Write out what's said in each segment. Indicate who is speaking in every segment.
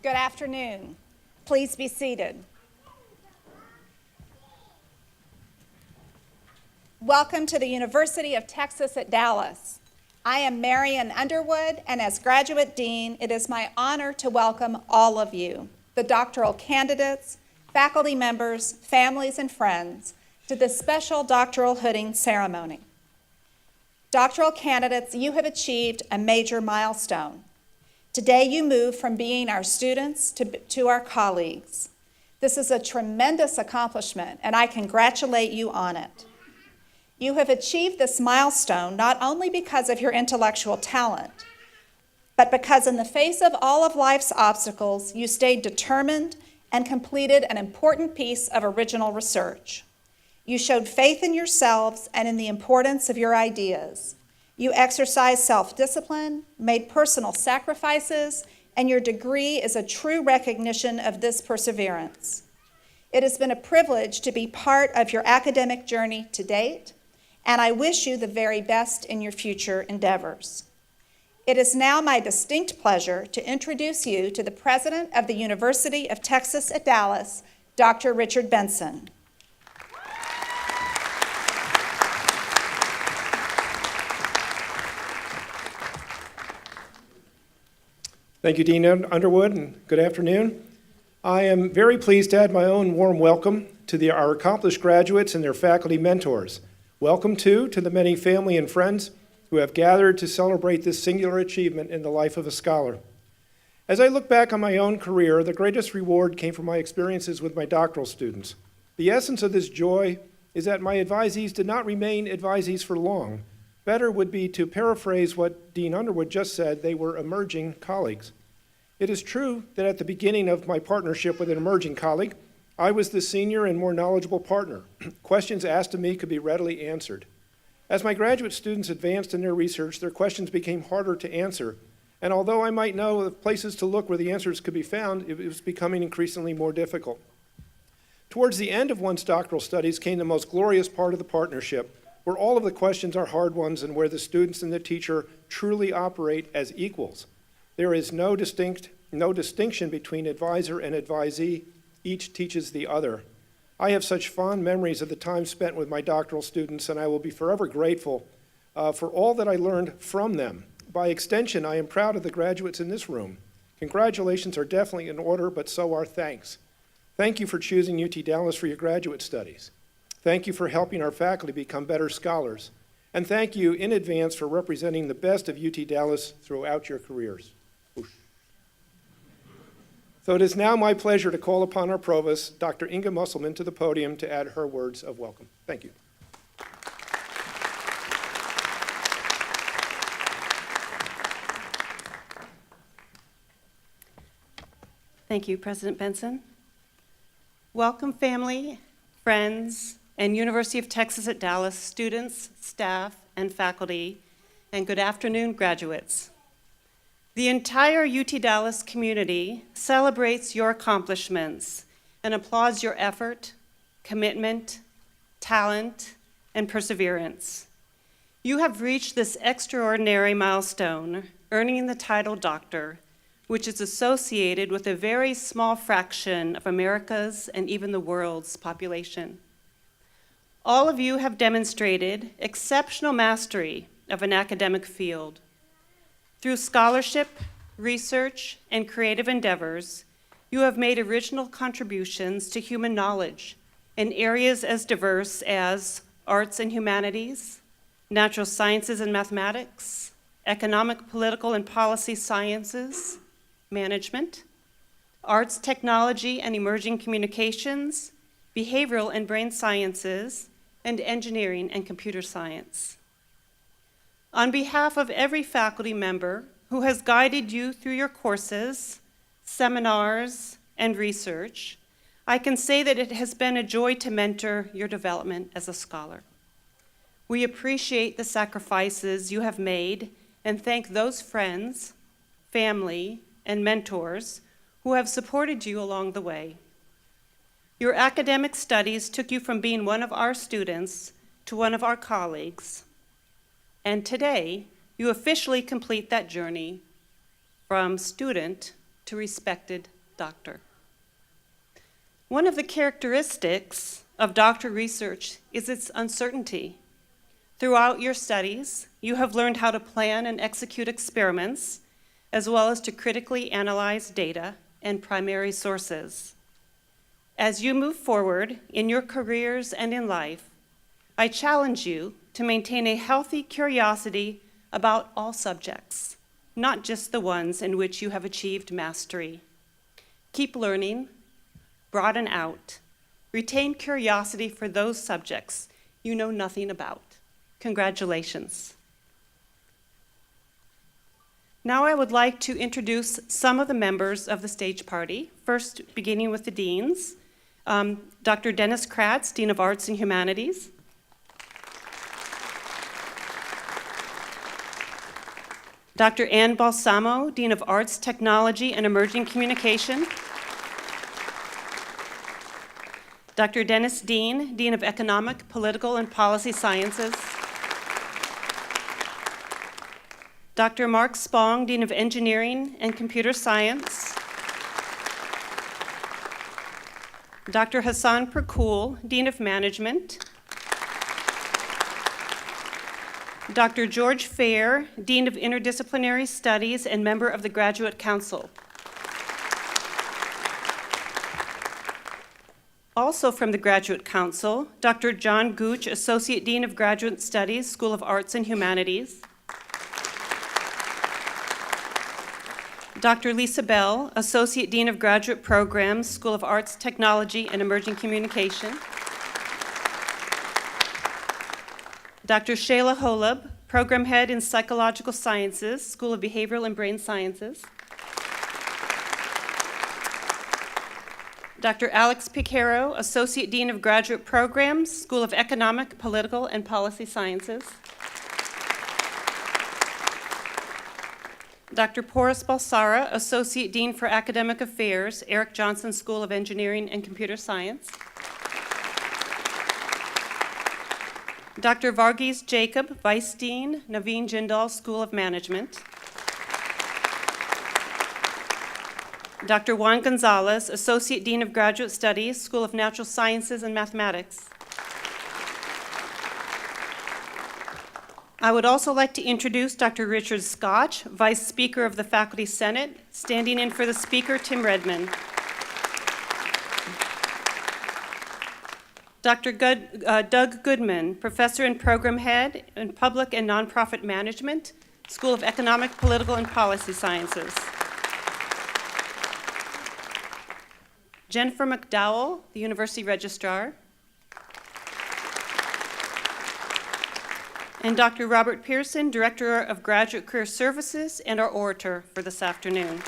Speaker 1: Good afternoon. Please be seated. Welcome to the University of Texas at Dallas. I am Marian Underwood, and as Graduate Dean, it is my honor to welcome all of you, the doctoral candidates, faculty members, families, and friends, to this special Doctoral Hooding Ceremony. Doctoral candidates, you have achieved a major milestone. Today, you move from being our students to our colleagues. This is a tremendous accomplishment, and I congratulate you on it. You have achieved this milestone not only because of your intellectual talent, but because in the face of all of life's obstacles, you stayed determined and completed an important piece of original research. You showed faith in yourselves and in the importance of your ideas. You exercised self-discipline, made personal sacrifices, and your degree is a true recognition of this perseverance. It has been a privilege to be part of your academic journey to date, and I wish you the very best in your future endeavors. It is now my distinct pleasure to introduce you to the President of the University of Texas at Dallas, Dr. Richard Benson.
Speaker 2: Thank you, Dean Underwood, and good afternoon. I am very pleased to add my own warm welcome to our accomplished graduates and their faculty mentors. Welcome, too, to the many family and friends who have gathered to celebrate this singular achievement in the life of a scholar. As I look back on my own career, the greatest reward came from my experiences with my doctoral students. The essence of this joy is that my advisees did not remain advisees for long. Better would be to paraphrase what Dean Underwood just said: they were emerging colleagues. It is true that at the beginning of my partnership with an emerging colleague, I was the senior and more knowledgeable partner. Questions asked of me could be readily answered. As my graduate students advanced in their research, their questions became harder to answer. And although I might know of places to look where the answers could be found, it was becoming increasingly more difficult. Towards the end of one's doctoral studies came the most glorious part of the partnership, where all of the questions are hard ones and where the students and the teacher truly operate as equals. There is no distinction between advisor and advisee. Each teaches the other. I have such fond memories of the time spent with my doctoral students, and I will be forever grateful for all that I learned from them. By extension, I am proud of the graduates in this room. Congratulations are definitely in order, but so are thanks. Thank you for choosing UT Dallas for your graduate studies. Thank you for helping our faculty become better scholars. And thank you in advance for representing the best of UT Dallas throughout your careers. So it is now my pleasure to call upon our Provost, Dr. Inga Musselman, to the podium to add her words of welcome. Thank you.
Speaker 3: Thank you, President Benson. Welcome, family, friends, and University of Texas at Dallas students, staff, and faculty, and good afternoon, graduates. The entire UT Dallas community celebrates your accomplishments and applauds your effort, commitment, talent, and perseverance. You have reached this extraordinary milestone, earning the title doctor, which is associated with a very small fraction of America's and even the world's population. All of you have demonstrated exceptional mastery of an academic field. Through scholarship, research, and creative endeavors, you have made original contributions to human knowledge in areas as diverse as arts and humanities, natural sciences and mathematics, economic, political, and policy sciences, management, arts, technology, and emerging communications, behavioral and brain sciences, and engineering and computer science. On behalf of every faculty member who has guided you through your courses, seminars, and research, I can say that it has been a joy to mentor your development as a scholar. We appreciate the sacrifices you have made and thank those friends, family, and mentors who have supported you along the way. Your academic studies took you from being one of our students to one of our colleagues, and today you officially complete that journey from student to respected doctor. One of the characteristics of doctoral research is its uncertainty. Throughout your studies, you have learned how to plan and execute experiments, as well as to critically analyze data and primary sources. As you move forward in your careers and in life, I challenge you to maintain a healthy curiosity about all subjects, not just the ones in which you have achieved mastery. Keep learning, broaden out, retain curiosity for those subjects you know nothing about. Congratulations. Now I would like to introduce some of the members of the stage party, first beginning with the deans. Dr. Dennis Kratz, Dean of Arts and Humanities. Dr. Ann Balsamo, Dean of Arts, Technology, and Emerging Communication. Dr. Dennis Dean, Dean of Economic, Political, and Policy Sciences. Dr. Mark Spong, Dean of Engineering and Computer Science. Dr. Hassan Perkul, Dean of Management. Dr. George Fair, Dean of Interdisciplinary Studies and member of the Graduate Council. Also from the Graduate Council, Dr. John Gooch, Associate Dean of Graduate Studies, School of Arts and Humanities. Dr. Lisa Bell, Associate Dean of Graduate Programs, School of Arts, Technology, and Emerging Communication. Dr. Shayla Holub, Program Head in Psychological Sciences, School of Behavioral and Brain Sciences. Dr. Alex Picaro, Associate Dean of Graduate Programs, School of Economic, Political, and Policy Sciences. Dr. Porus Balsara, Associate Dean for Academic Affairs, Eric Johnson School of Engineering and Computer Science. Dr. Varghese Jacob, Vice Dean, Naveen Jindal School of Management. Dr. Juan Gonzalez, Associate Dean of Graduate Studies, School of Natural Sciences and Mathematics. I would also like to introduce Dr. Richard Scotch, Vice Speaker of the Faculty Senate, standing in for the Speaker, Tim Redmond. Dr. Doug Goodman, Professor and Program Head in Public and Nonprofit Management, School of Economic, Political, and Policy Sciences. Jennifer McDowell, the University Registrar. And Dr. Robert Pearson, Director of Graduate Career Services, and our orator for this afternoon.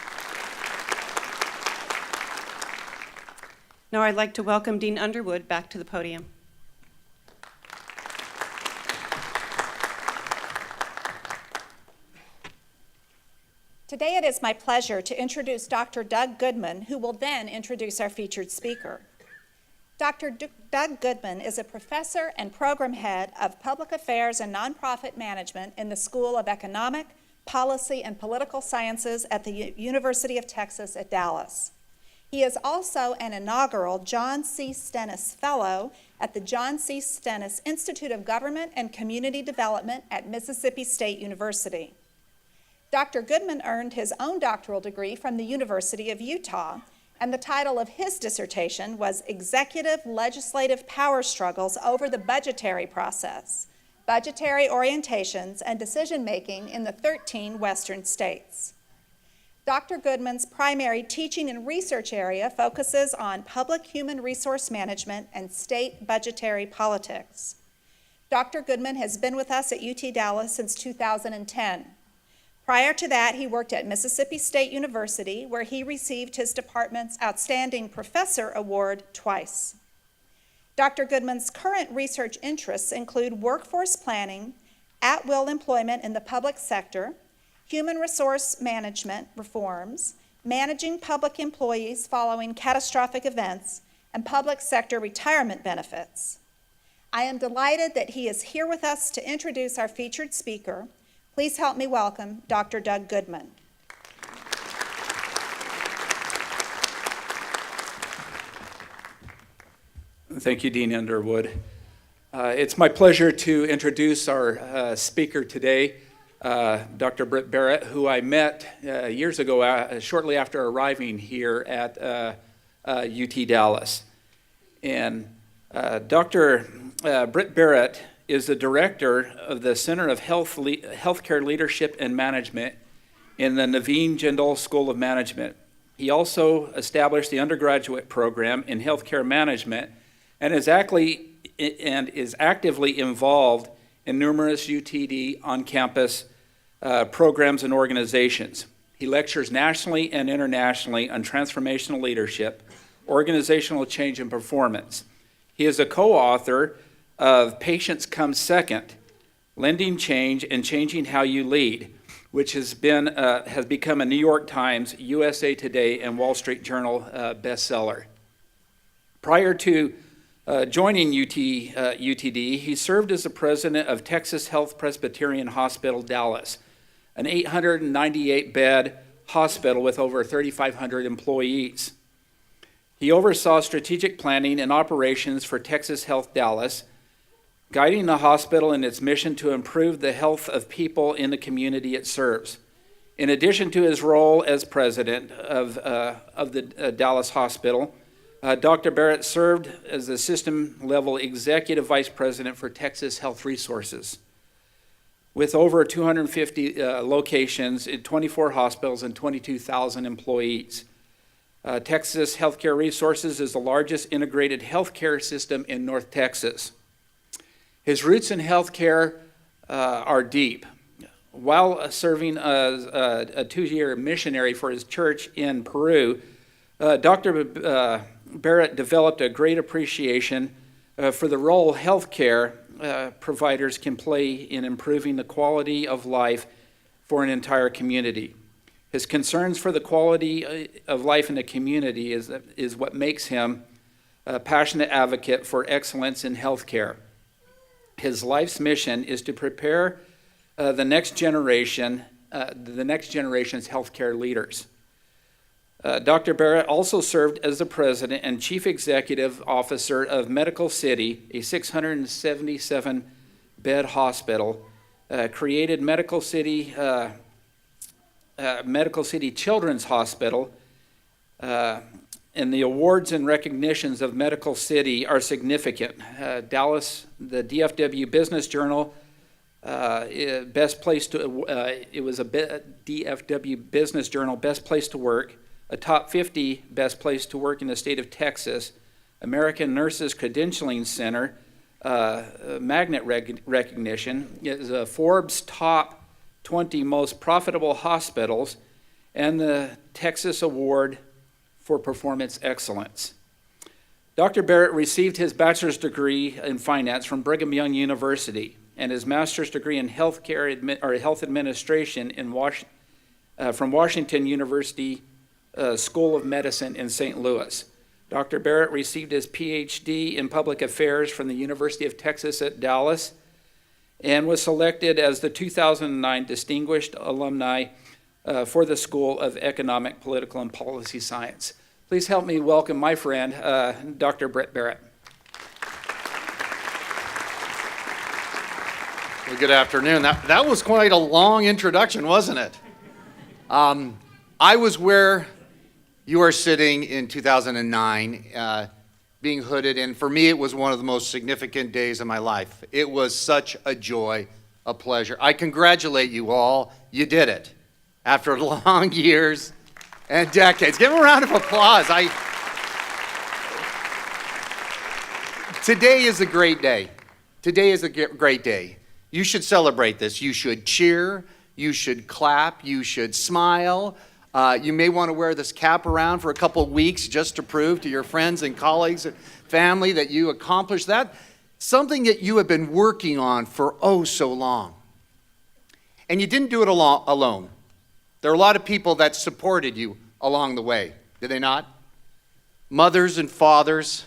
Speaker 3: Now I'd like to welcome Dean Underwood back to the podium.
Speaker 1: Today it is my pleasure to introduce Dr. Doug Goodman, who will then introduce our featured speaker. Dr. Doug Goodman is a professor and program head of public affairs and nonprofit management in the School of Economic, Policy, and Political Sciences at the University of Texas at Dallas. He is also an inaugural John C. Stennis Fellow at the John C. Stennis Institute of Government and Community Development at Mississippi State University. Dr. Goodman earned his own doctoral degree from the University of Utah, and the title of his dissertation was Executive Legislative Power Struggles Over the Budgetary Process, Budgetary Orientations and Decision-Making in the 13 Western States. Dr. Goodman's primary teaching and research area focuses on public human resource management and state budgetary politics. Dr. Goodman has been with us at UT Dallas since 2010. Prior to that, he worked at Mississippi State University, where he received his department's Outstanding Professor Award twice. Dr. Goodman's current research interests include workforce planning, at-will employment in the public sector, human resource management reforms, managing public employees following catastrophic events, and public sector retirement benefits. I am delighted that he is here with us to introduce our featured speaker. Please help me welcome Dr. Doug Goodman.
Speaker 4: Thank you, Dean Underwood. It's my pleasure to introduce our speaker today, Dr. Britt Barrett, who I met years ago, shortly after arriving here at UT Dallas. And Dr. Britt Barrett is the director of the Center of Healthcare Leadership and Management in the Naveen Jindal School of Management. He also established the undergraduate program in healthcare management and is actively involved in numerous UTD on-campus programs and organizations. He lectures nationally and internationally on transformational leadership, organizational change, and performance. He is a co-author of Patients Come Second, Lending Change and Changing How You Lead, which has become a New York Times, USA Today, and Wall Street Journal bestseller. Prior to joining UTD, he served as the president of Texas Health Presbyterian Hospital, Dallas, an 898-bed hospital with over 3,500 employees. He oversaw strategic planning and operations for Texas Health Dallas, guiding the hospital in its mission to improve the health of people in the community it serves. In addition to his role as president of the Dallas Hospital, Dr. Barrett served as the system-level executive vice president for Texas Health Resources, with over 250 locations in 24 hospitals and 22,000 employees. Texas Healthcare Resources is the largest integrated healthcare system in North Texas. His roots in healthcare are deep. While serving as a 2-year missionary for his church in Peru, Dr. Barrett developed a great appreciation for the role healthcare providers can play in improving the quality of life for an entire community. His concerns for the quality of life in the community is what makes him a passionate advocate for excellence in healthcare. His life's mission is to prepare the next generation's healthcare leaders. Dr. Barrett also served as the president and chief executive officer of Medical City, a 677-bed hospital, created Medical City Children's Hospital, and the awards and recognitions of Medical City are significant. Dallas, the DFW Business Journal, DFW Business Journal Best Place to Work, a top 50 best place to work in the state of Texas, American Nurses Credentialing Center, magnet recognition, is a Forbes top 20 most profitable hospitals, and the Texas Award for Performance Excellence. Dr. Barrett received his bachelor's degree in finance from Brigham Young University and his master's degree in health administration from Washington University School of Medicine in St. Louis. Dr. Barrett received his PhD in public affairs from the University of Texas at Dallas and was selected as the 2009 Distinguished Alumni for the School of Economic, Political, and Policy Science. Please help me welcome my friend, Dr. Brett Barrett.
Speaker 5: Well, good afternoon. That was quite a long introduction, wasn't it? I was where you are sitting in 2009, being hooded, and for me it was one of the most significant days of my life. It was such a joy, a pleasure. I congratulate you all. You did it. After long years and decades. Give them a round of applause. Today is a great day. Today is a great day. You should celebrate this. You should cheer. You should clap. You should smile. You may want to wear this cap around for a couple of weeks just to prove to your friends and colleagues and family that you accomplished that. Something that you have been working on for oh so long. And you didn't do it alone. There are a lot of people that supported you along the way, did they not? Mothers and fathers,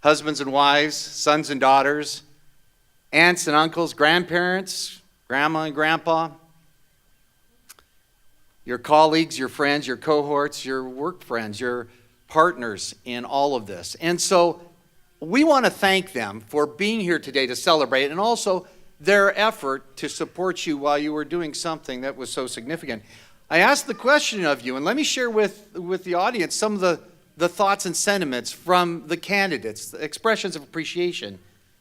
Speaker 5: husbands and wives, sons and daughters, aunts and uncles, grandparents, grandma and grandpa, your colleagues, your friends, your cohorts, your work friends, your partners in all of this. And so we want to thank them for being here today to celebrate and also their effort to support you while you were doing something that was so significant. I asked the question of you, and let me share with the audience some of the thoughts and sentiments from the candidates, the expressions of appreciation.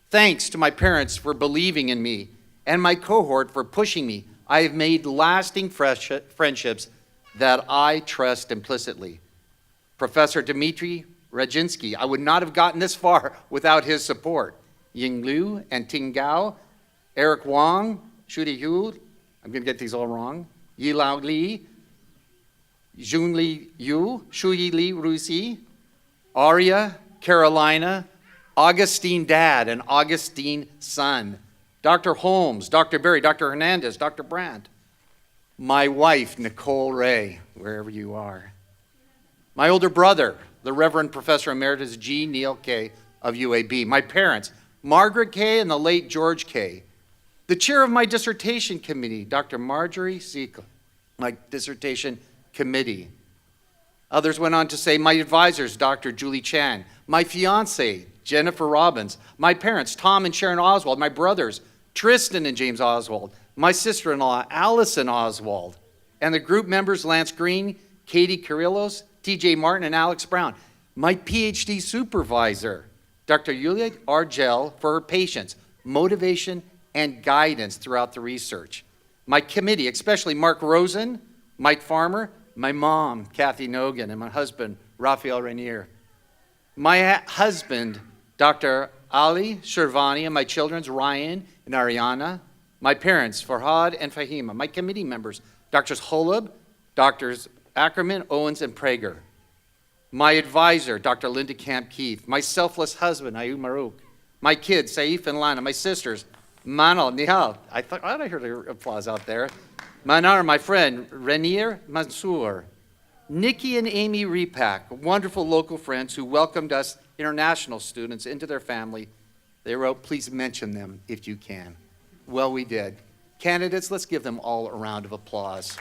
Speaker 5: Thanks to my parents for believing in me and my cohort for pushing me. I have made lasting friendships that I trust implicitly. Professor Dmitry Rajinsky, I would not have gotten this far without his support. Ying Liu and Ting Gao, Eric Wong, Shudi Hu, I'm going to get these all wrong, Yi Lao Li, Junli Yu, Shuyi Li Rusi, Arya, Carolina, Augustine Dad and Augustine Son, Dr. Holmes, Dr. Berry, Dr. Hernandez, Dr. Brandt, my wife, Nicole Ray, wherever you are, my older brother, the Reverend Professor Emeritus G. Neil K. of UAB, my parents, Margaret K. and the late George K., the chair of my dissertation committee, Dr. Marjorie Seekle, my dissertation committee. Others went on to say, my advisors, Dr. Julie Chan, my fiance, Jennifer Robbins, my parents, Tom and Sharon Oswald, my brothers, Tristan and James Oswald, my sister-in-law, Allison Oswald, and the group members, Lance Green, Katie Kirillos, TJ Martin, and Alex Brown. My PhD supervisor, Dr. Yulia Argel, for her patience, motivation, and guidance throughout the research. My committee, especially Mark Rosen, Mike Farmer, my mom, Kathy Nogan, and my husband, Raphael Rainier. My husband, Dr. Ali Shervani, and my children's Ryan and Ariana. My parents, Farhad and Fahima. My committee members, Drs. Holub, Drs. Ackerman, Owens, and Prager. my advisor, Dr. Linda Camp Keith, my selfless husband, Ayub Marouk, my kids, Saif and Lana, my sisters, Manal, Nihal, I thought I heard the applause out there, Manar, my friend, Renier Mansour, Nikki and Amy Repak, wonderful local friends who welcomed us international students into their family. They wrote, please mention them if you can. Well, we did. Candidates, let's give them all a round of applause.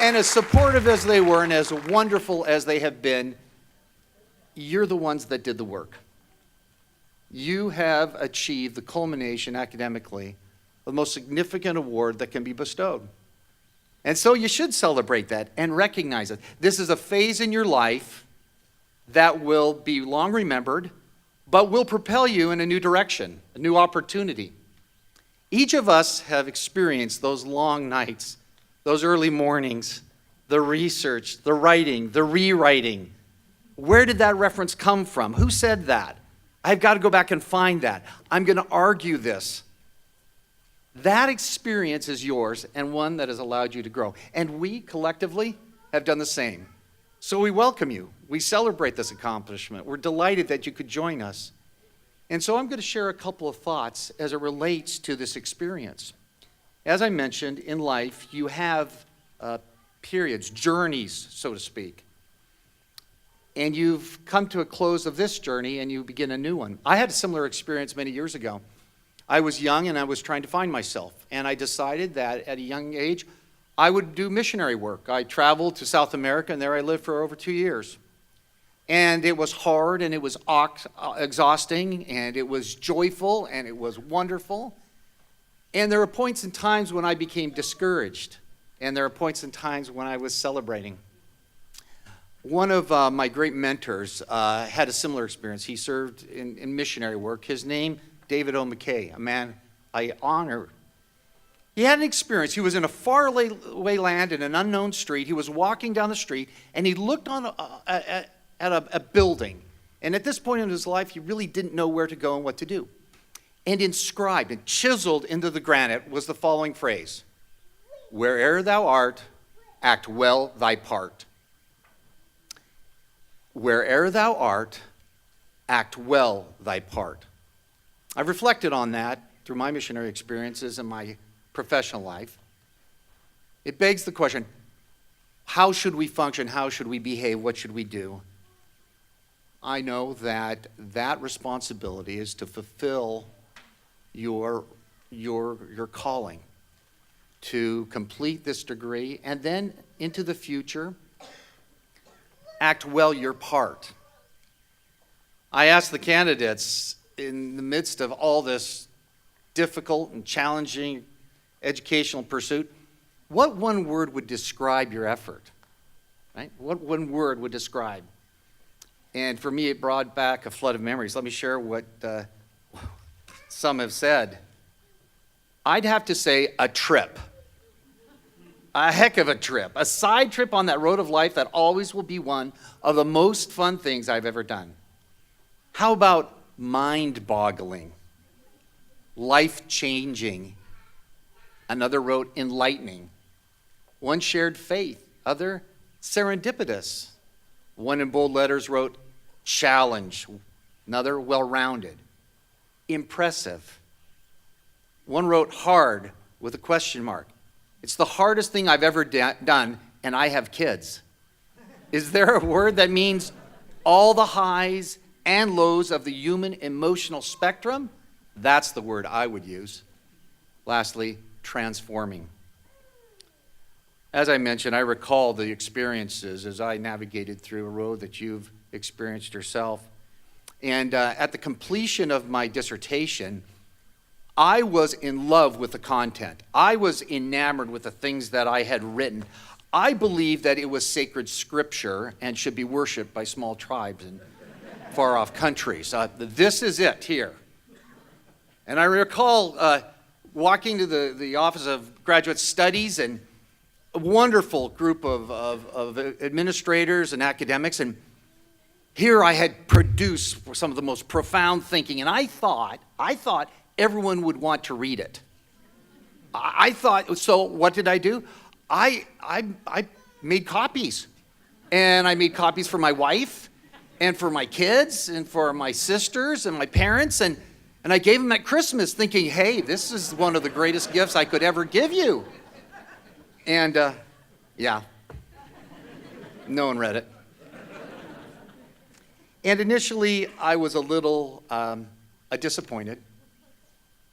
Speaker 5: And as supportive as they were and as wonderful as they have been, you're the ones that did the work. You have achieved the culmination academically of the most significant award that can be bestowed. And so you should celebrate that and recognize it. This is a phase in your life that will be long remembered, but will propel you in a new direction, a new opportunity. Each of us have experienced those long nights, those early mornings, the research, the writing, the rewriting. Where did that reference come from? Who said that? I've got to go back and find that. I'm going to argue this. That experience is yours and one that has allowed you to grow. And we collectively have done the same. So we welcome you. We celebrate this accomplishment. We're delighted that you could join us. And so I'm going to share a couple of thoughts as it relates to this experience. As I mentioned, in life, you have periods, journeys, so to speak. And you've come to a close of this journey and you begin a new one. I had a similar experience many years ago. I was young and I was trying to find myself. And I decided that at a young age, I would do missionary work. I traveled to South America and there I lived for over 2 years. And it was hard and it was exhausting and it was joyful and it was wonderful. And there were points and times when I became discouraged. And there are points and times when I was celebrating. One of my great mentors had a similar experience. He served in missionary work. His name, David O. McKay, a man I honor. He had an experience. He was in a faraway land in an unknown street. He was walking down the street, and he looked on at a building. And at this point in his life, he really didn't know where to go and what to do. And inscribed and chiseled into the granite was the following phrase: "Where'er thou art, act well thy part." Where'er thou art, act well thy part. I've reflected on that through my missionary experiences and my professional life. It begs the question, how should we function? How should we behave? What should we do? I know that that responsibility is to fulfill your calling, to complete this degree, and then into the future, act well your part. I asked the candidates in the midst of all this difficult and challenging educational pursuit, what one word would describe your effort? Right? What one word would describe? And for me, it brought back a flood of memories. Let me share what some have said. I'd have to say a trip. A heck of a trip. A side trip on that road of life that always will be one of the most fun things I've ever done. How about mind-boggling, life-changing? Another wrote enlightening. One shared faith, other serendipitous. One in bold letters wrote challenge, another well-rounded. Impressive. One wrote hard with a question mark. It's the hardest thing I've ever done, and I have kids. Is there a word that means all the highs and lows of the human emotional spectrum? That's the word I would use. Lastly, transforming. As I mentioned, I recall the experiences as I navigated through a road that you've experienced yourself. And at the completion of my dissertation, I was in love with the content. I was enamored with the things that I had written. I believed that it was sacred scripture and should be worshiped by small tribes in far-off countries. This is it here. And I recall walking to the Office of Graduate Studies, and a wonderful group of administrators and academics, and here I had produced some of the most profound thinking, and I thought everyone would want to read it. I thought, so what did I do? I made copies. And I made copies for my wife and for my kids and for my sisters and my parents. And I gave them at Christmas thinking, hey, this is one of the greatest gifts I could ever give you. And yeah, no one read it. And initially, I was a little disappointed.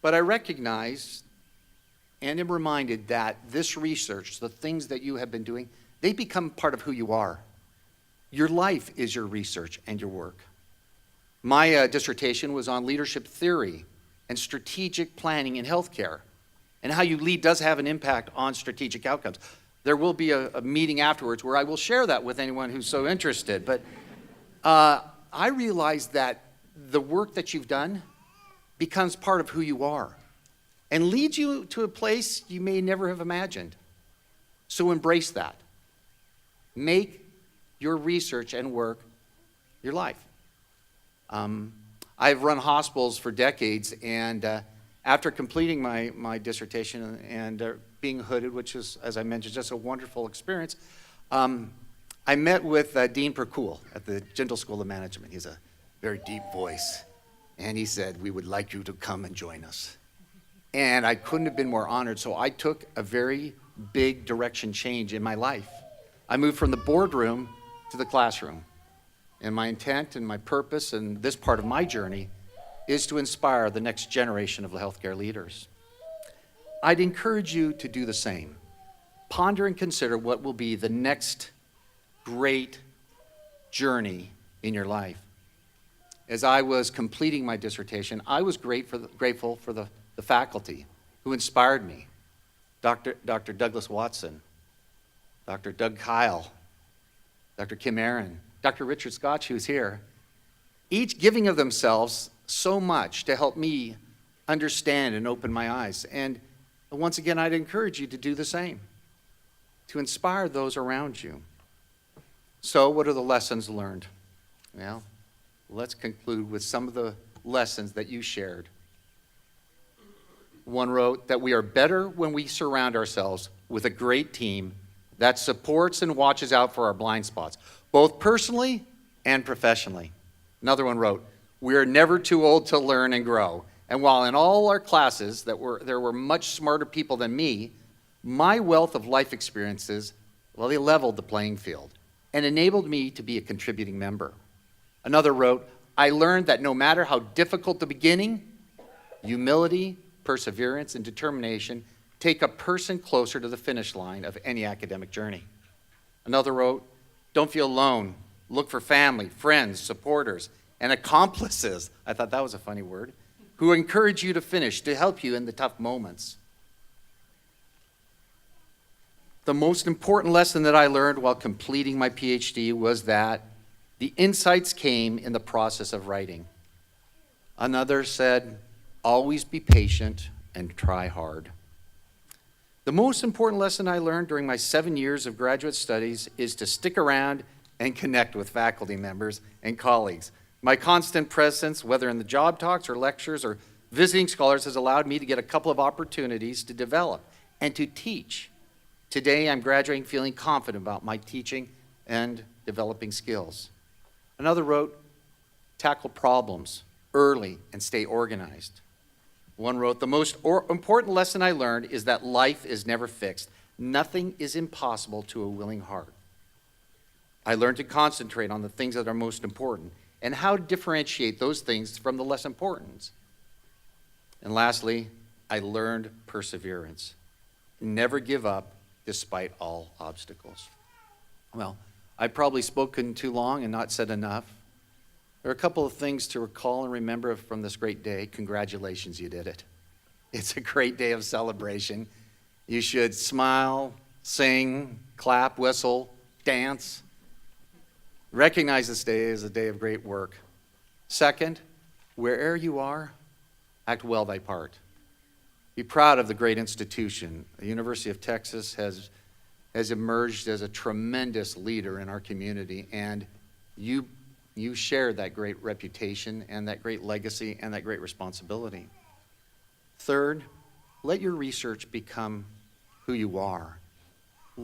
Speaker 5: But I recognized and am reminded that this research, the things that you have been doing, they become part of who you are. Your life is your research and your work. My dissertation was on leadership theory and strategic planning in healthcare, and how you lead does have an impact on strategic outcomes. There will be a meeting afterwards where I will share that with anyone who's so interested. But I realized that the work that you've done becomes part of who you are and leads you to a place you may never have imagined. So embrace that. Make your research and work your life. I've run hospitals for decades, and after completing my dissertation and being hooded, which is, as I mentioned, just a wonderful experience, I met with Dean Percool at the Jindal School of Management. He has a very deep voice, and he said, we would like you to come and join us. And I couldn't have been more honored, so I took a very big direction change in my life. I moved from the boardroom to the classroom. And my intent and my purpose and this part of my journey is to inspire the next generation of healthcare leaders. I'd encourage you to do the same. Ponder and consider what will be the next great journey in your life. As I was completing my dissertation, I was grateful for the faculty who inspired me. Dr. Douglas Watson, Dr. Doug Kyle, Dr. Kim Aaron, Dr. Richard Scotch, who's here, each giving of themselves so much to help me understand and open my eyes. And once again, I'd encourage you to do the same, to inspire those around you. So what are the lessons learned? Well, let's conclude with some of the lessons that you shared. One wrote that we are better when we surround ourselves with a great team that supports and watches out for our blind spots, both personally and professionally. Another one wrote, we are never too old to learn and grow. And while in all our classes there were much smarter people than me, my wealth of life experiences, well, they leveled the playing field and enabled me to be a contributing member. Another wrote, I learned that no matter how difficult the beginning, humility, perseverance, and determination take a person closer to the finish line of any academic journey. Another wrote, don't feel alone. Look for family, friends, supporters, and accomplices, I thought that was a funny word, who encourage you to finish, to help you in the tough moments. The most important lesson that I learned while completing my PhD was that the insights came in the process of writing. Another said, always be patient and try hard. The most important lesson I learned during my 7 years of graduate studies is to stick around and connect with faculty members and colleagues. My constant presence, whether in the job talks or lectures or visiting scholars, has allowed me to get a couple of opportunities to develop and to teach. Today, I'm graduating feeling confident about my teaching and developing skills. Another wrote, tackle problems early and stay organized. One wrote, the most important lesson I learned is that life is never fixed. Nothing is impossible to a willing heart. I learned to concentrate on the things that are most important and how to differentiate those things from the less important. And lastly, I learned perseverance. Never give up despite all obstacles. Well, I've probably spoken too long and not said enough. There are a couple of things to recall and remember from this great day. Congratulations, you did it. It's a great day of celebration. You should smile, sing, clap, whistle, dance. Recognize this day as a day of great work. Second, wherever you are, act well thy part. Be proud of the great institution. The University of Texas has emerged as a tremendous leader in our community, and you share that great reputation and that great legacy and that great responsibility. Third, let your research become who you are.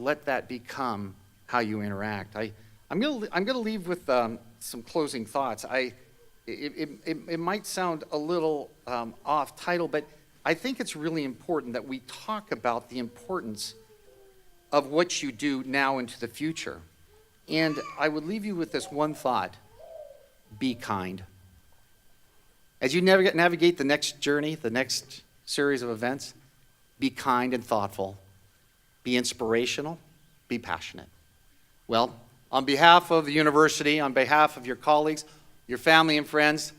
Speaker 5: let that become how you interact. I'm gonna leave with some closing thoughts. It might sound a little off title, but I think it's really important that we talk about the importance of what you do now into the future. And I would leave you with this one thought: be kind. As you navigate the next journey, the next series of events, be kind and thoughtful, be inspirational, be passionate. Well, on behalf of the university, on behalf of your colleagues, your family and friends,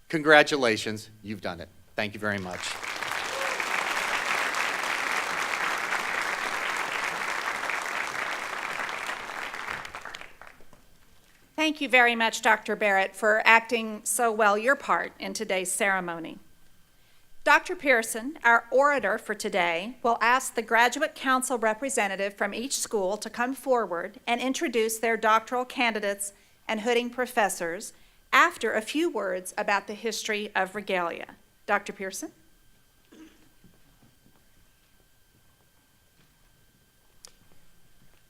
Speaker 5: congratulations, you've done it. Thank you very much.
Speaker 1: Thank you very much, Dr. Barrett, for acting so well your part in today's ceremony. Dr. Pearson, our orator for today, will ask the Graduate Council representative from each school to come forward and introduce their doctoral candidates and Hooding professors after a few words about the history of regalia. Dr. Pearson?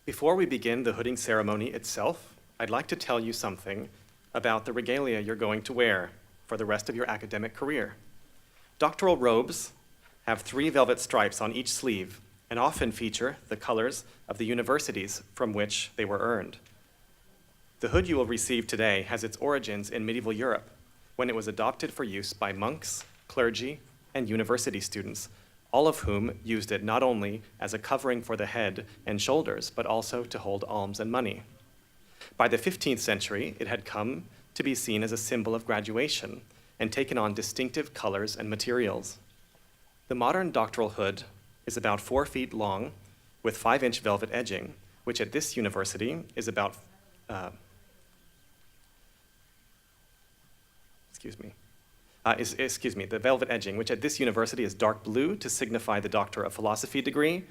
Speaker 6: Before we begin the hooding ceremony itself, I'd like to tell you something about the regalia you're going to wear for the rest of your academic career. Doctoral robes have 3 velvet stripes on each sleeve and often feature the colors of the universities from which they were earned. The hood you will receive today has its origins in medieval Europe, when it was adopted for use by monks, clergy, and university students, all of whom used it not only as a covering for the head and shoulders, but also to hold alms and money. By the 15th century, it had come to be seen as a symbol of graduation and taken on distinctive colors and materials. The modern doctoral hood is about 4 feet long with 5-inch velvet edging, which at this university is about, the velvet edging, which at this university is dark blue to signify the Doctor of Philosophy degree,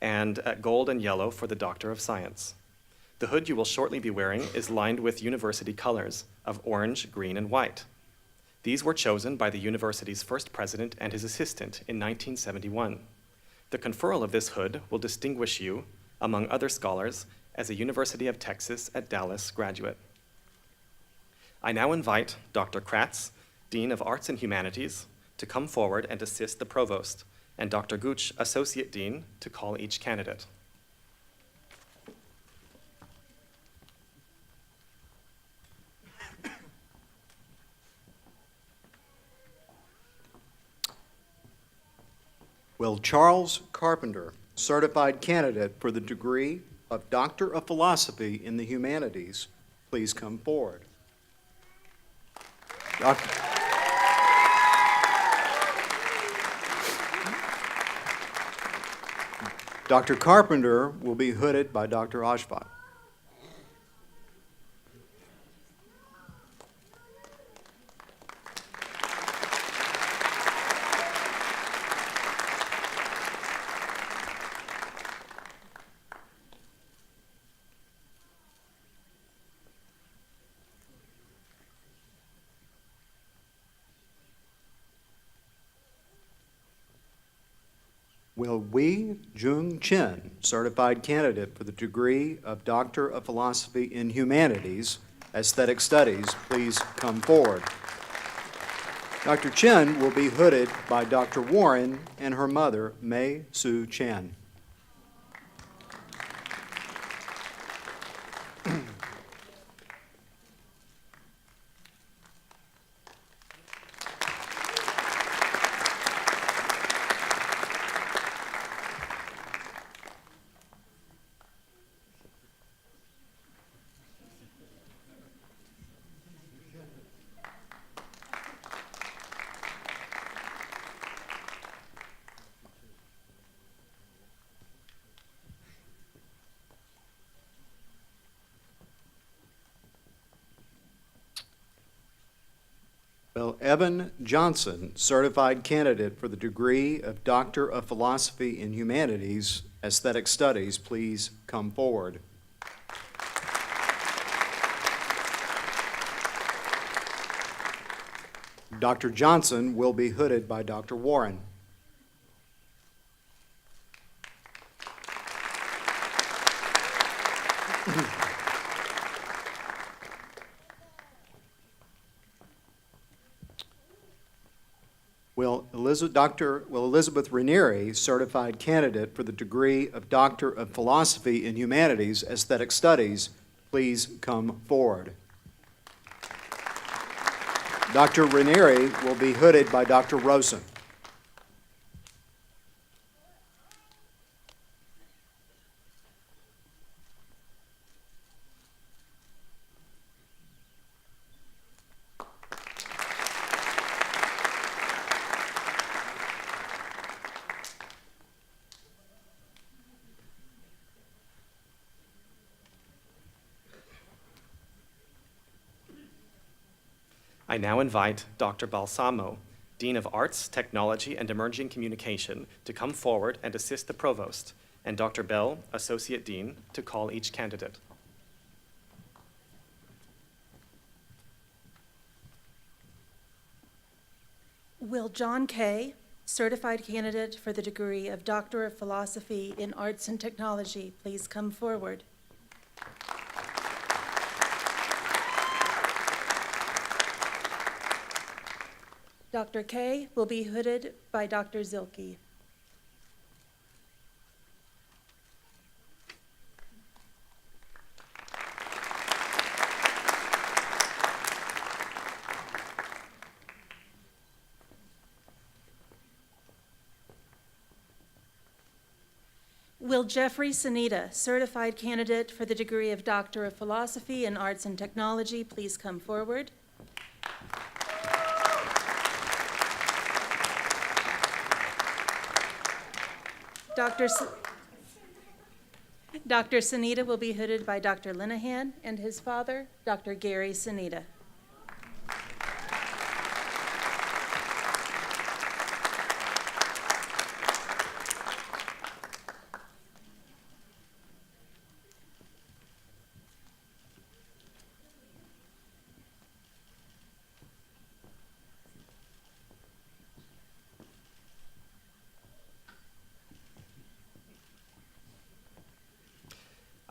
Speaker 6: and gold and yellow for the Doctor of Science. The hood you will shortly be wearing is lined with university colors of orange, green, and white. These were chosen by the university's first president and his assistant in 1971. The conferral of this hood will distinguish you, among other scholars, as a University of Texas at Dallas graduate. I now invite Dr. Kratz, Dean of Arts and Humanities, to come forward and assist the Provost, and Dr. Gooch, Associate Dean, to call each candidate.
Speaker 7: Will Charles Carpenter, certified candidate for the degree of Doctor of Philosophy in the Humanities, please come forward? Dr. Carpenter will be hooded by Dr. Oshvat. Will Wei Jung Chen, certified candidate for the degree of Doctor of Philosophy in Humanities, Aesthetic Studies, please come forward? Dr. Chen will be hooded by Dr. Warren and her mother, Mei Su Chen. Will Evan Johnson, certified candidate for the degree of Doctor of Philosophy in Humanities, Aesthetic Studies, please come forward? Dr. Johnson will be hooded by Dr. Warren. Elizabeth Ranieri, certified candidate for the degree of Doctor of Philosophy in Humanities, Aesthetic Studies, please come forward. Dr. Ranieri will be hooded by Dr. Rosen.
Speaker 6: I now invite Dr. Balsamo, Dean of Arts, Technology, and Emerging Communication, to come forward and assist the Provost, and Dr. Bell, Associate Dean, to call each candidate.
Speaker 8: Will John Kay, certified candidate for the degree of Doctor of Philosophy in Arts and Technology, please come forward? Dr. Kay will be hooded by Dr. Zilke. Will Jeffrey Sanita, certified candidate for the degree of Doctor of Philosophy in Arts and Technology, please come forward? Dr. Sanita will be hooded by Dr. Linehan and his father, Dr. Gary Sanita.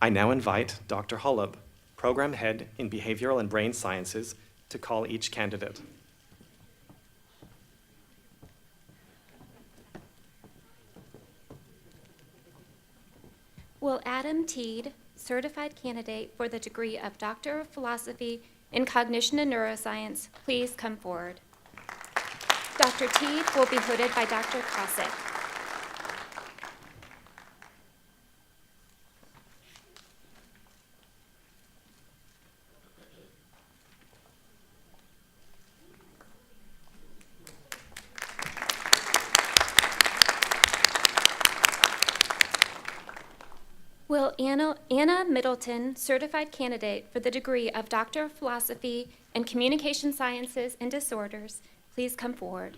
Speaker 6: I now invite Dr. Hullab, Program Head in Behavioral and Brain Sciences, to call each candidate.
Speaker 9: Will Adam Teed, certified candidate for the degree of Doctor of Philosophy in Cognition and Neuroscience, please come forward? Dr. Teed will be hooded by Dr. Cossack. Will Anna Middleton, certified candidate for the degree of Doctor of Philosophy in Communication Sciences and Disorders, please come forward?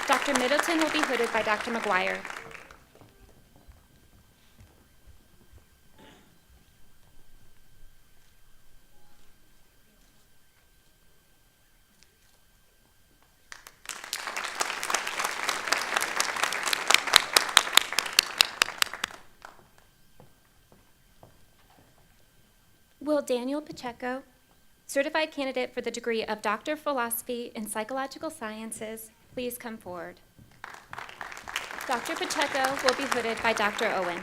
Speaker 9: Dr. Middleton will be hooded by Dr. McGuire. Will Daniel Pacheco, certified candidate for the degree of Doctor of Philosophy in Psychological Sciences, please come forward? Dr. Pacheco will be hooded by Dr. Owen.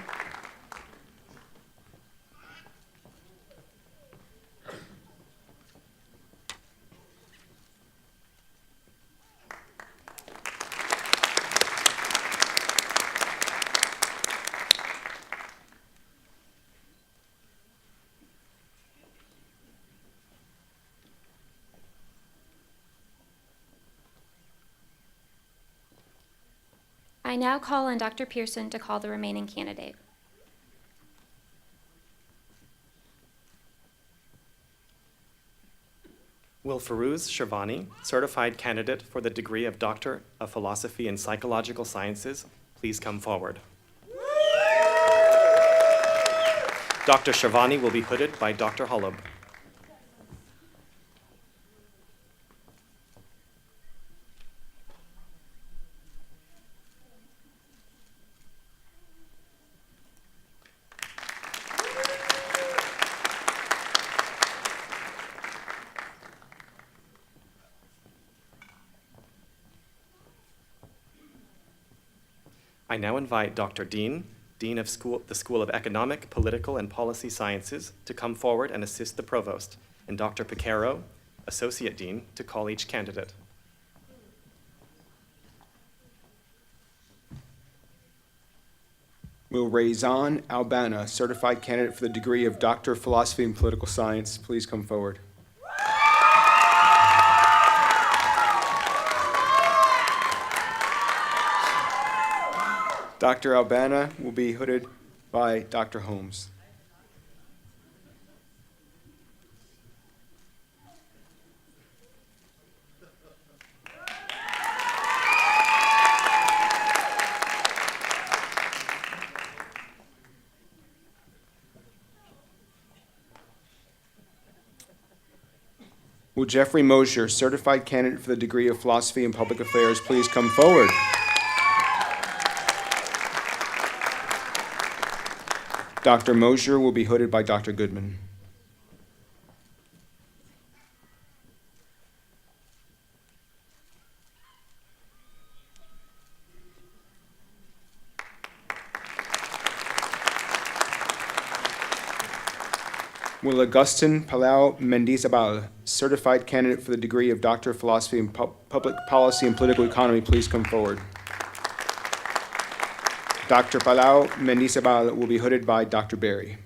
Speaker 9: I now call on Dr. Pearson to call the remaining candidate.
Speaker 6: Will Firuz Shervani, certified candidate for the degree of Doctor of Philosophy in Psychological Sciences, please come forward? Dr. Shervani will be hooded by Dr. Hullab. I now invite Dr. Dean, Dean of the School of Economic, Political, and Policy Sciences, to come forward and assist the Provost, and Dr. Picaro, Associate Dean, to call each candidate.
Speaker 10: Will Raizan Albana, certified candidate for the degree of Doctor of Philosophy in Political Science, please come forward. Dr. Albana will be hooded by Dr. Holmes. Will Jeffrey Mosher, certified candidate for the degree of Philosophy and Public Affairs, please come forward? Dr. Mosher will be hooded by Dr. Goodman. Will Augustin Palau Mendizabal, certified candidate for the degree of Doctor of Philosophy in Public Policy and Political Economy, please come forward? Dr. Palau Mendizabal will be hooded by Dr. Berry.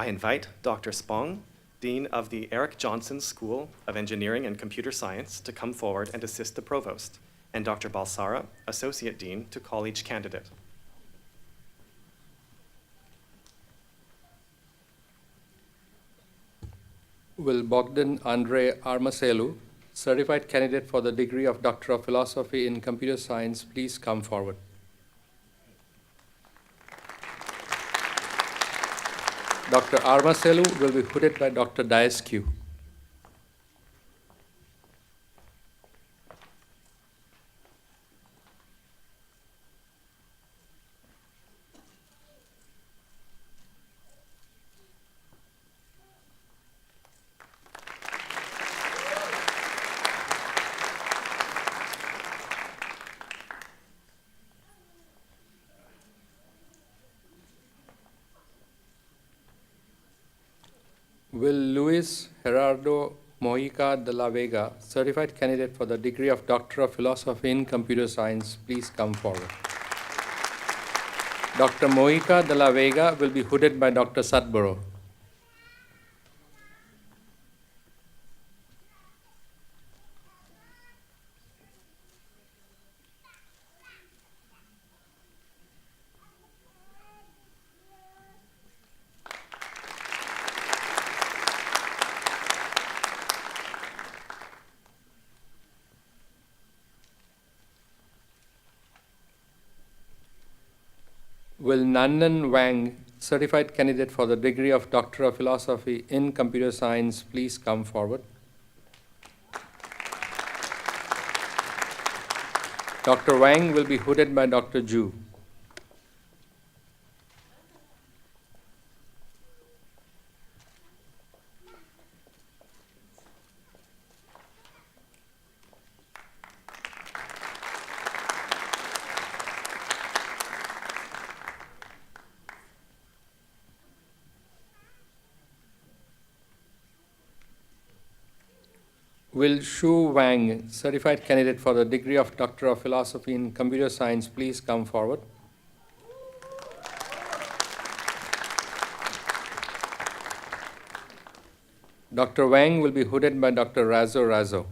Speaker 6: I invite Dr. Spong, Dean of the Eric Johnson School of Engineering and Computer Science, to come forward and assist the Provost, and Dr. Balsara, Associate Dean, to call each candidate.
Speaker 11: Will Bogdan Andrei Armaselu, certified candidate for the degree of Doctor of Philosophy in Computer Science, please come forward? Dr. Armaselu will be hooded by Dr. Daescu. Will Luis Gerardo Mojica de la Vega, certified candidate for the degree of Doctor of Philosophy in Computer Science, please come forward? Dr. Mojica de la Vega will be hooded by Dr. Sudborough. Will Nandan Wang, certified candidate for the degree of Doctor of Philosophy in Computer Science, please come forward? Dr. Wang will be hooded by Dr. Zhu. Will Shu Wang, certified candidate for the degree of Doctor of Philosophy in Computer Science, please come forward? Dr. Wang will be hooded by Dr. Razo Razo.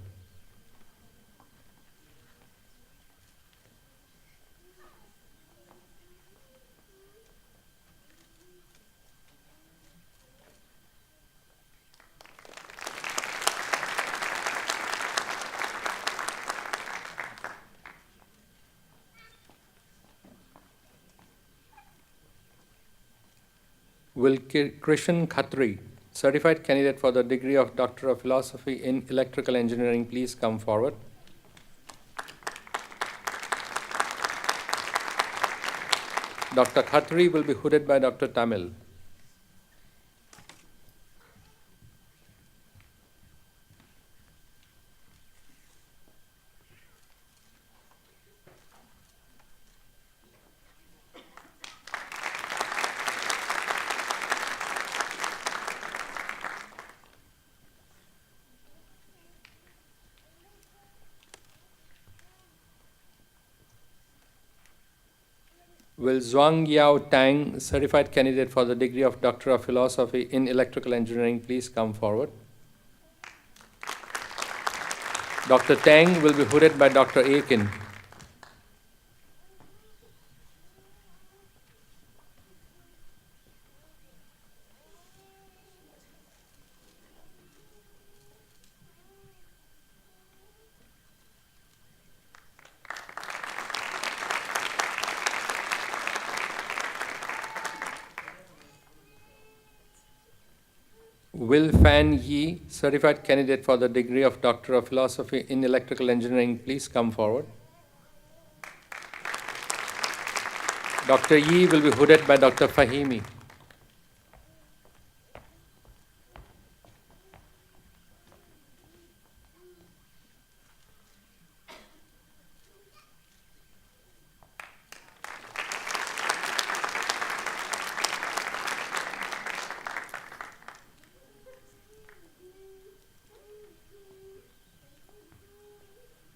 Speaker 11: Will Krishan Khatri, certified candidate for the degree of Doctor of Philosophy in Electrical Engineering, please come forward? Dr. Khatri will be hooded by Dr. Tamil. Will Zhuang Yao Tang, certified candidate for the degree of Doctor of Philosophy in Electrical Engineering, please come forward? Dr. Tang will be hooded by Dr. Aiken. Will Fan Yi, certified candidate for the degree of Doctor of Philosophy in Electrical Engineering, please come forward? Dr. Yi will be hooded by Dr. Fahimi.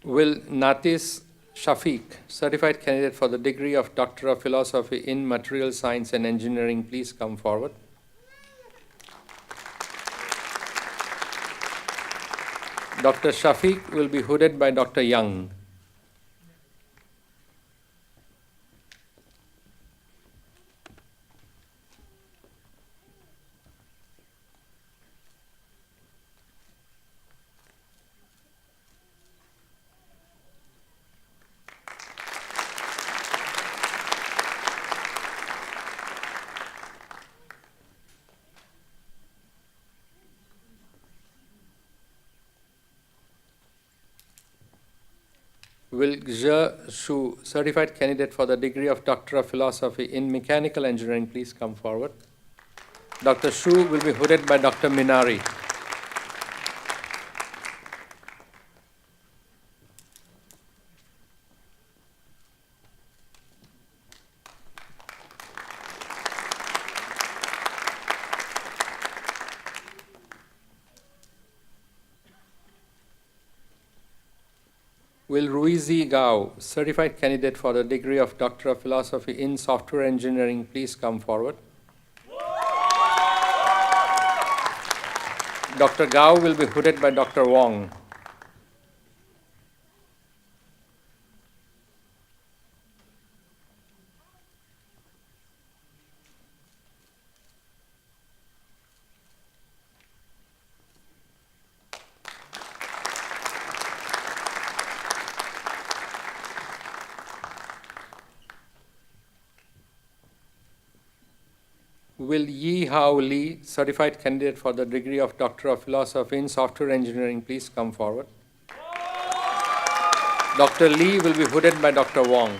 Speaker 11: Will Natis Shafiq, certified candidate for the degree of Doctor of Philosophy in Material Science and Engineering, please come forward? Dr. Shafiq will be hooded by Dr. Young. Will Zhe Shu, certified candidate for the degree of Doctor of Philosophy in Mechanical Engineering, please come forward? Dr. Shu will be hooded by Dr. Minari. Will Ruizi Gao, certified candidate for the degree of Doctor of Philosophy in Software Engineering, please come forward? Dr. Gao will be hooded by Dr. Wong. Will Yi Hao Lee, certified candidate for the degree of Doctor of Philosophy in Software Engineering, please come forward? Dr. Lee will be hooded by Dr. Wong.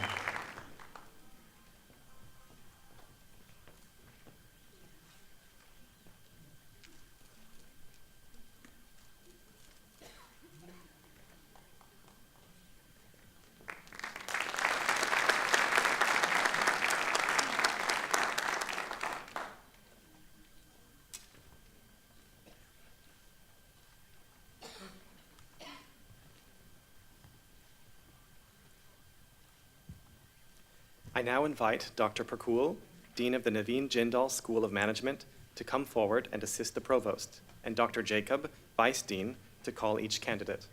Speaker 6: I now invite Dr. Perkul, Dean of the Naveen Jindal School of Management, to come forward and assist the Provost, and Dr. Jacob, Vice Dean, to call each candidate.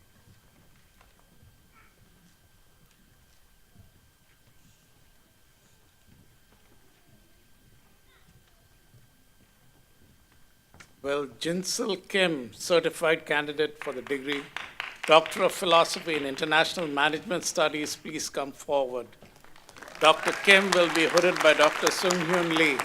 Speaker 12: Will Jinsal Kim, certified candidate for the degree Doctor of Philosophy in International Management Studies, please come forward? Dr. Kim will be hooded by Dr. Sung Hyun Lee.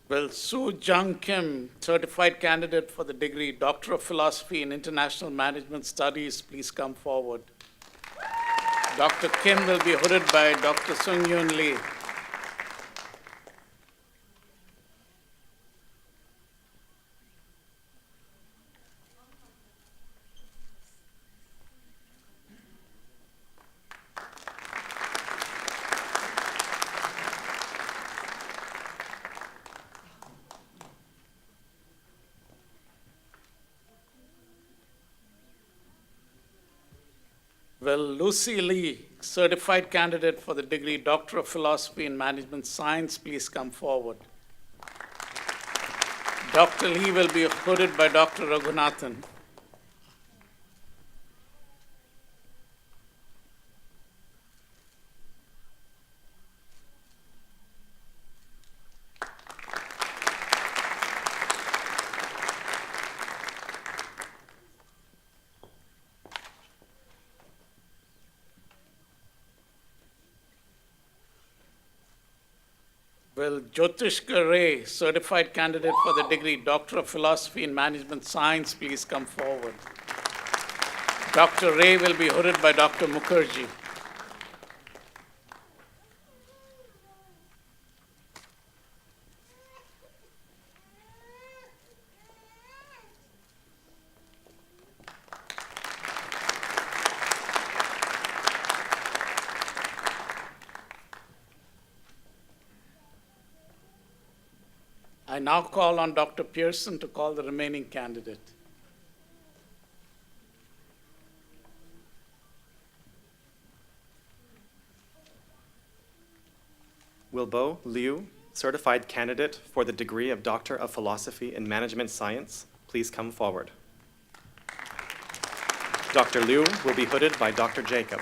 Speaker 12: Will Soo Jung Kim, certified candidate for the degree Doctor of Philosophy in International Management Studies, please come forward. Dr. Kim will be hooded by Dr. Sung Yoon Lee. Will Lucy Lee, certified candidate for the degree Doctor of Philosophy in Management Science, please come forward. Dr. Lee will be hooded by Dr. Raghunathan. Will Jyotishka Ray, certified candidate for the degree Doctor of Philosophy in Management Science, please come forward. Dr. Ray will be hooded by Dr. Mukherjee. I now call on Dr. Pearson to call the remaining candidate.
Speaker 6: Wilbo Liu, certified candidate for the degree of Doctor of Philosophy in Management Science, please come forward. Dr. Liu will be hooded by Dr. Jacob.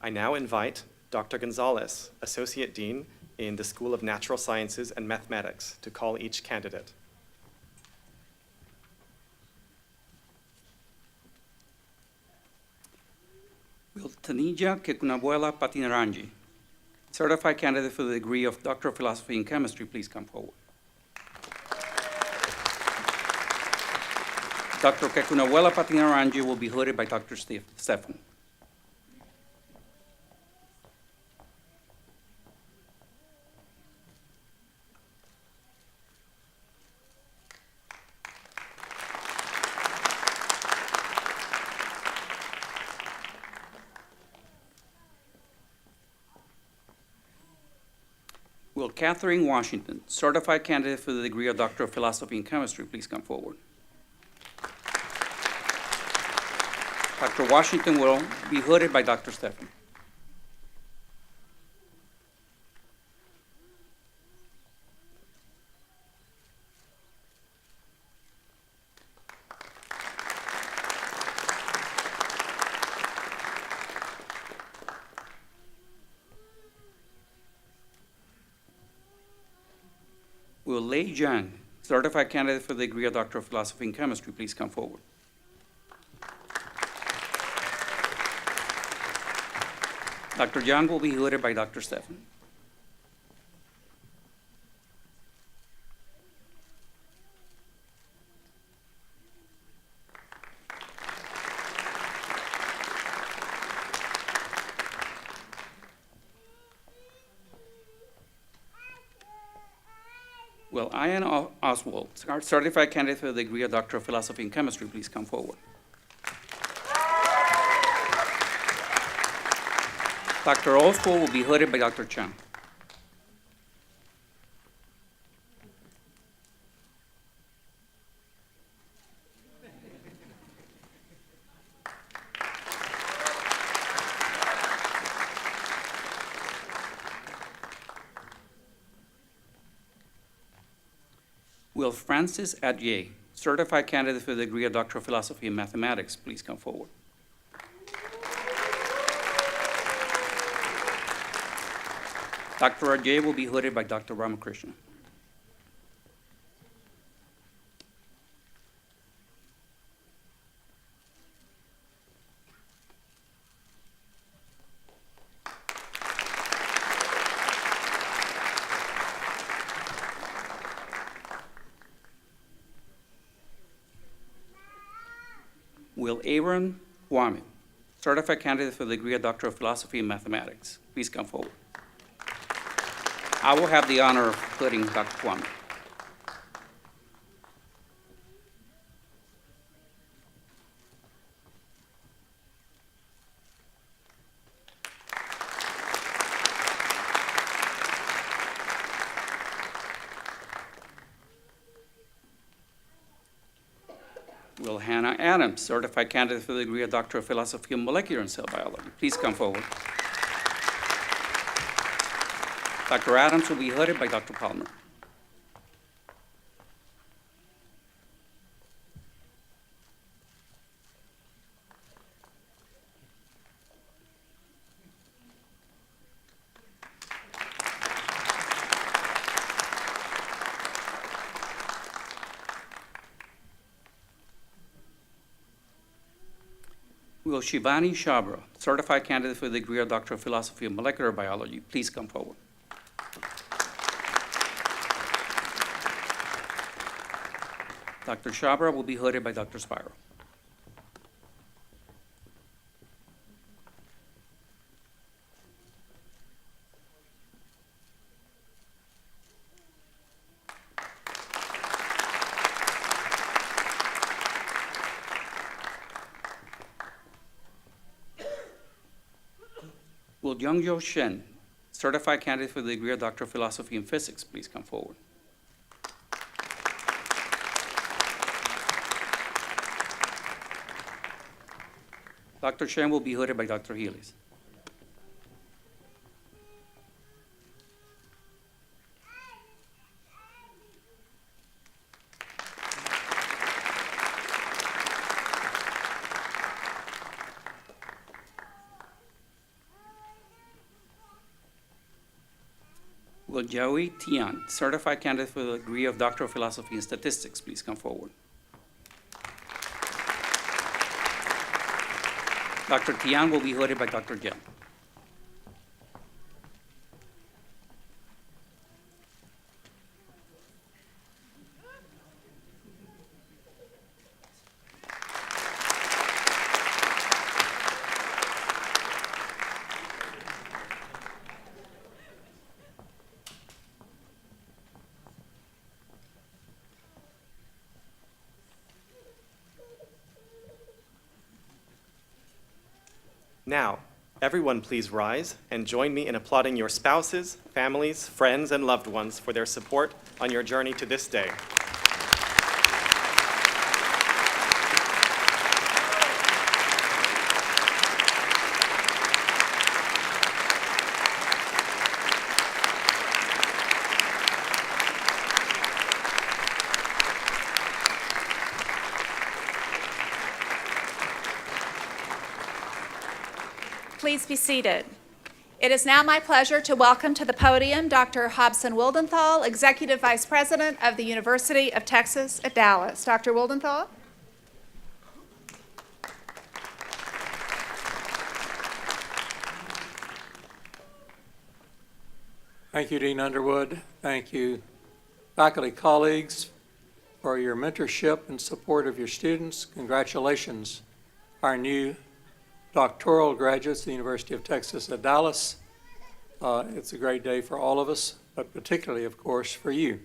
Speaker 6: I now invite Dr. Gonzalez, Associate Dean in the School of Natural Sciences and Mathematics, to call each candidate.
Speaker 13: Will Tanija Kekunabuela Patinarangi, certified candidate for the degree of Doctor of Philosophy in Chemistry, please come forward. Dr. Kekunabuela Patinarangi will be hooded by Dr. Stefan. Will Catherine Washington, certified candidate for the degree of Doctor of Philosophy in Chemistry, please come forward. Dr. Washington will be hooded by Dr. Stefan. Will Lei Zhang, certified candidate for the degree of Doctor of Philosophy in Chemistry, please come forward. Dr. Zhang will be hooded by Dr. Stefan. Will Ian Oswald, certified candidate for the degree of Doctor of Philosophy in Chemistry, please come forward. Dr. Oswald will be hooded by Dr. Chang. Will Francis Adye, certified candidate for the degree of Doctor of Philosophy in Mathematics, please come forward. Dr. Ajay will be hooded by Dr. Ramakrishna. Will Aaron Wami, certified candidate for the degree of Doctor of Philosophy in Mathematics, please come forward. I will have the honor of hooding Dr. Wami. Will Hannah Adams, certified candidate for the degree of Doctor of Philosophy in Molecular and Cell Biology, please come forward. Dr. Adams will be hooded by Dr. Palmer. Will Shivani Shabra, certified candidate for the degree of Doctor of Philosophy in Molecular Biology, please come forward. Dr. Shabra will be hooded by Dr. Spiro. Will Youngjo Shen, certified candidate for the degree of Doctor of Philosophy in Physics, please come forward. Dr. Shen will be hooded by Dr. Healy. Will Joey Tian, certified candidate for the degree of Doctor of Philosophy in Statistics, please come forward. Dr. Tian will be hooded by Dr. Jen.
Speaker 6: Now, everyone please rise and join me in applauding your spouses, families, friends, and loved ones for their support on your journey to this day.
Speaker 1: Please be seated. It is now my pleasure to welcome to the podium Dr. Hobson Wildenthal, Executive Vice President of the University of Texas at Dallas. Dr. Wildenthal.
Speaker 14: Thank you, Dean Underwood. Thank you, faculty colleagues, for your mentorship and support of your students. Congratulations, our new doctoral graduates at the University of Texas at Dallas. It's a great day for all of us, but particularly, of course, for you.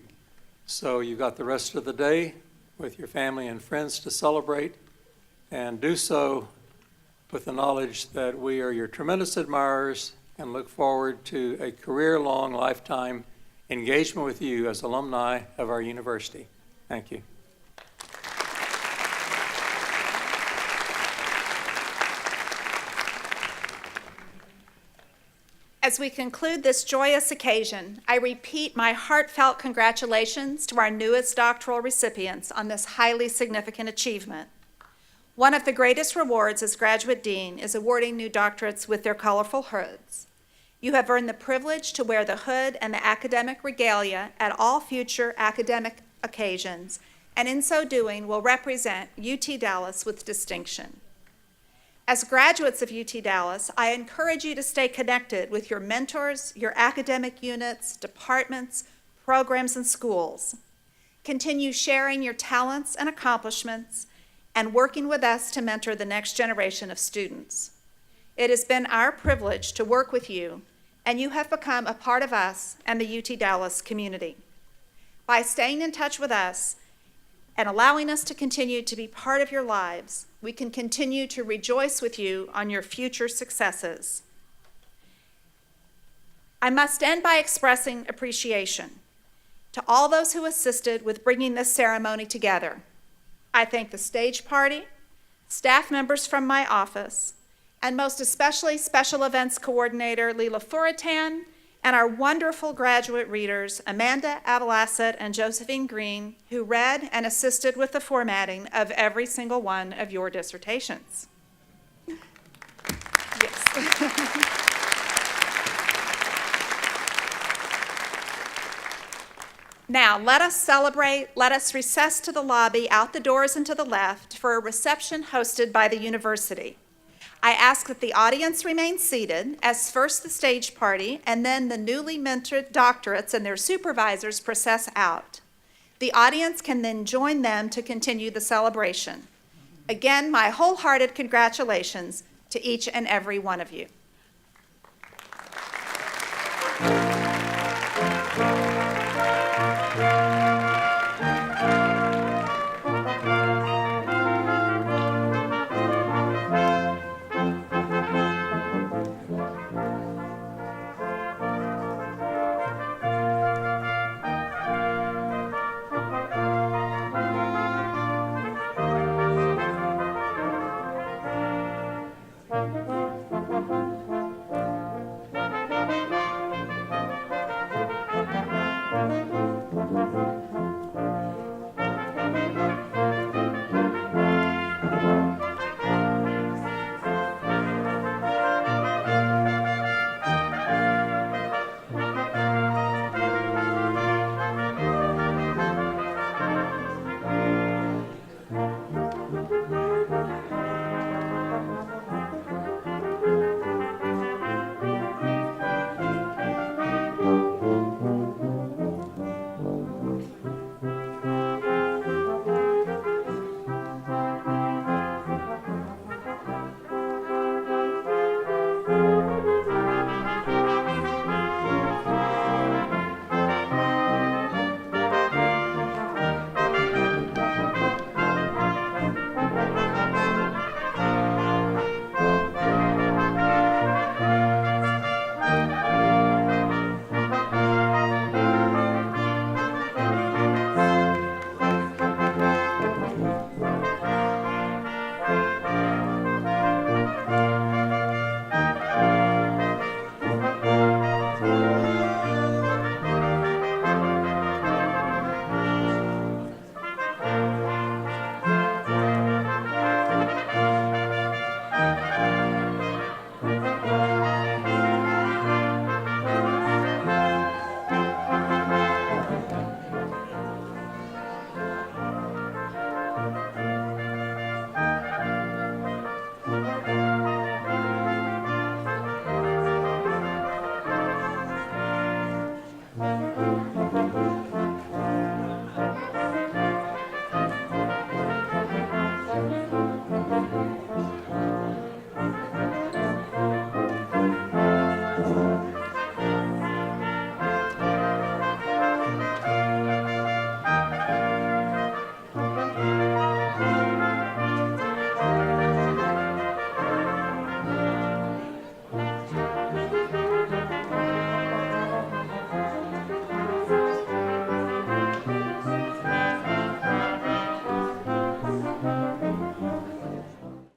Speaker 14: So you've got the rest of the day with your family and friends to celebrate, and do so with the knowledge that we are your tremendous admirers and look forward to a career-long, lifetime engagement with you as alumni of our university. Thank you.
Speaker 1: As we conclude this joyous occasion, I repeat my heartfelt congratulations to our newest doctoral recipients on this highly significant achievement. One of the greatest rewards as graduate dean is awarding new doctorates with their colorful hoods. You have earned the privilege to wear the hood and the academic regalia at all future academic occasions, and in so doing will represent UT Dallas with distinction. As graduates of UT Dallas, I encourage you to stay connected with your mentors, your academic units, departments, programs, and schools. Continue sharing your talents and accomplishments and working with us to mentor the next generation of students. It has been our privilege to work with you, and you have become a part of us and the UT Dallas community. By staying in touch with us and allowing us to continue to be part of your lives, we can continue to rejoice with you on your future successes. I must end by expressing appreciation to all those who assisted with bringing this ceremony together. I thank the stage party, staff members from my office, and most especially Special Events Coordinator Leela Furitan, and our wonderful graduate readers, Amanda Avalasset and Josephine Green, who read and assisted with the formatting of every single one of your dissertations. Yes. Now, let us celebrate, let us recess to the lobby, out the doors and to the left, for a reception hosted by the university. I ask that the audience remain seated as first the stage party and then the newly mentored doctorates and their supervisors process out. The audience can then join them to continue the celebration. Again, my wholehearted congratulations to each and every one of you.